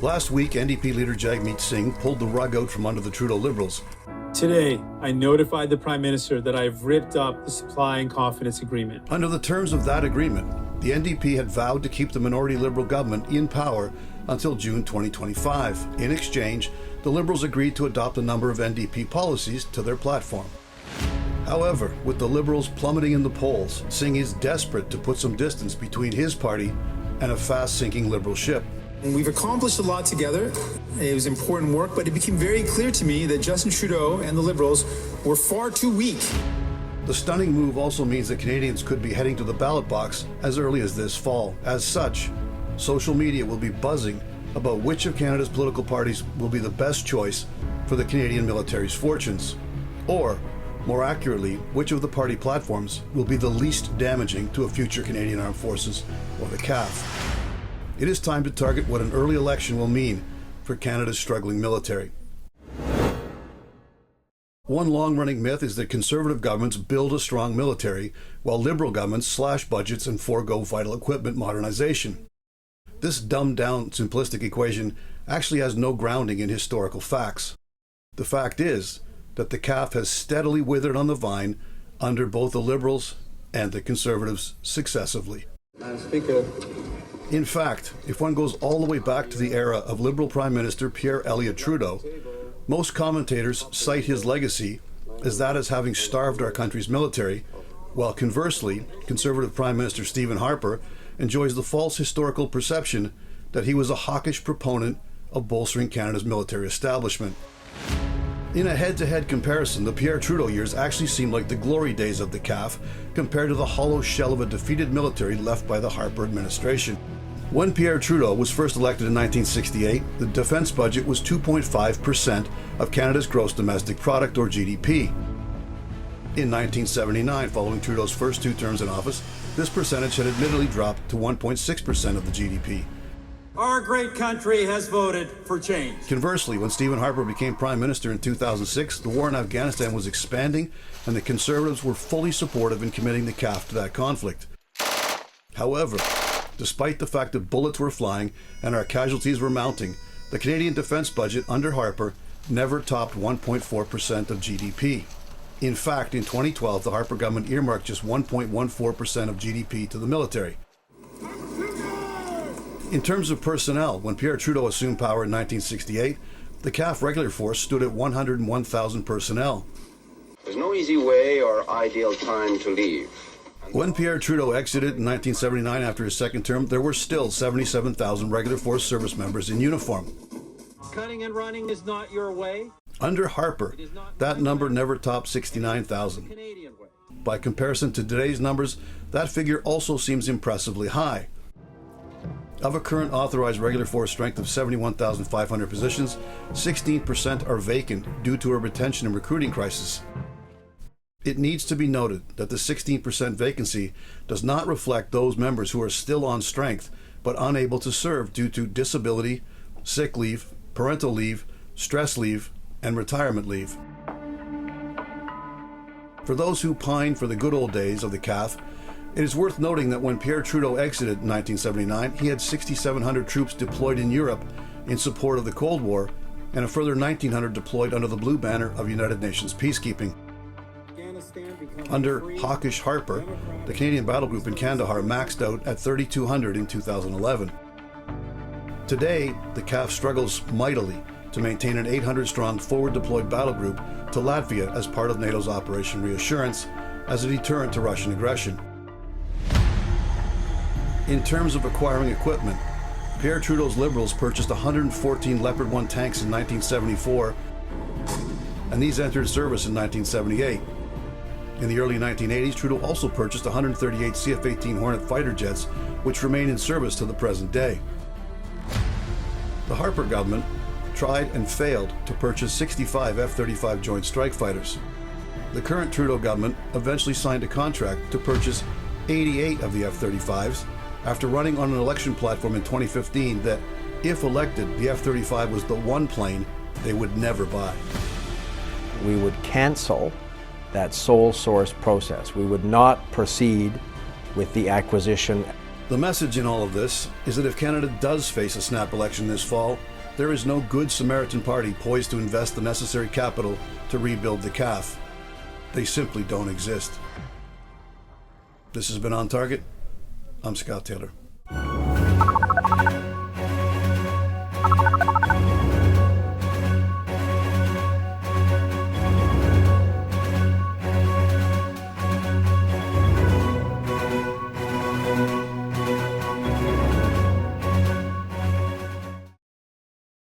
Last week, NDP leader Jagmeet Singh pulled the rug out from under the Trudeau Liberals. Today, I notified the Prime Minister that I've ripped up the supply and confidence agreement. Under the terms of that agreement, the NDP had vowed to keep the minority Liberal government in power until June 2025. In exchange, the Liberals agreed to adopt a number of NDP policies to their platform. However, with the Liberals plummeting in the polls, Singh is desperate to put some distance between his party and a fast-sinking Liberal ship. We've accomplished a lot together. It was important work, but it became very clear to me that Justin Trudeau and the Liberals were far too weak. The stunning move also means that Canadians could be heading to the ballot box as early as this fall. As such, social media will be buzzing about which of Canada's political parties will be the best choice for the Canadian military's fortunes. Or, more accurately, which of the party platforms will be the least damaging to a future Canadian Armed Forces, or the CAF. It is time to target what an early election will mean for Canada's struggling military. One long-running myth is that Conservative governments build a strong military, while Liberal governments slash budgets and forego vital equipment modernization. This dumbed-down, simplistic equation actually has no grounding in historical facts. The fact is that the CAF has steadily withered on the vine under both the Liberals and the Conservatives successively. Madam Speaker. In fact, if one goes all the way back to the era of Liberal Prime Minister Pierre Elliott Trudeau, most commentators cite his legacy as that as having starved our country's military, while conversely, Conservative Prime Minister Stephen Harper enjoys the false historical perception that he was a hawkish proponent of bolstering Canada's military establishment. In a head-to-head comparison, the Pierre Trudeau years actually seem like the glory days of the CAF compared to the hollow shell of a defeated military left by the Harper administration. When Pierre Trudeau was first elected in 1968, the defence budget was 2.5% of Canada's gross domestic product, or GDP. In 1979, following Trudeau's first two terms in office, this percentage had admittedly dropped to 1.6% of the GDP. Our great country has voted for change. Conversely, when Stephen Harper became Prime Minister in 2006, the war in Afghanistan was expanding, and the Conservatives were fully supportive in committing the CAF to that conflict. However, despite the fact that bullets were flying and our casualties were mounting, the Canadian defence budget under Harper never topped 1.4% of GDP. In fact, in 2012, the Harper government earmarked just 1.14% of GDP to the military. In terms of personnel, when Pierre Trudeau assumed power in 1968, the CAF regular force stood at 101,000 personnel. There's no easy way or ideal time to leave. When Pierre Trudeau exited in 1979 after his second term, there were still 77,000 regular force service members in uniform. Cutting and running is not your way. Under Harper, that number never topped 69,000. By comparison to today's numbers, that figure also seems impressively high. Of a current authorized regular force strength of 71,500 positions, 16% are vacant due to a retention and recruiting crisis. It needs to be noted that the 16% vacancy does not reflect those members who are still on strength but unable to serve due to disability, sick leave, parental leave, stress leave, and retirement leave. For those who pine for the good old days of the CAF, it is worth noting that when Pierre Trudeau exited in 1979, he had 6,700 troops deployed in Europe in support of the Cold War, and a further 1,900 deployed under the blue banner of United Nations peacekeeping. Under hawkish Harper, the Canadian battle group in Kandahar maxed out at 3,200 in 2011. Today, the CAF struggles mightily to maintain an 800-strong forward-deployed battle group to Latvia as part of NATO's Operation Reassurance as a deterrent to Russian aggression. In terms of acquiring equipment, Pierre Trudeau's Liberals purchased 114 Leopard 1 tanks in 1974, and these entered service in 1978. In the early 1980s, Trudeau also purchased 138 CF-18 Hornet fighter jets, which remain in service to the present day. The Harper government tried and failed to purchase 65 F-35 Joint Strike Fighters. The current Trudeau government eventually signed a contract to purchase 88 of the F-35s after running on an election platform in 2015 that, if elected, the F-35 was the one plane they would never buy. We would cancel that sole source process. We would not proceed with the acquisition. The message in all of this is that if Canada does face a snap election this fall, There is no Good Samaritan party poised to invest the necessary capital to rebuild the calf. They simply don't exist. This has been On Target. I'm Scott Taylor.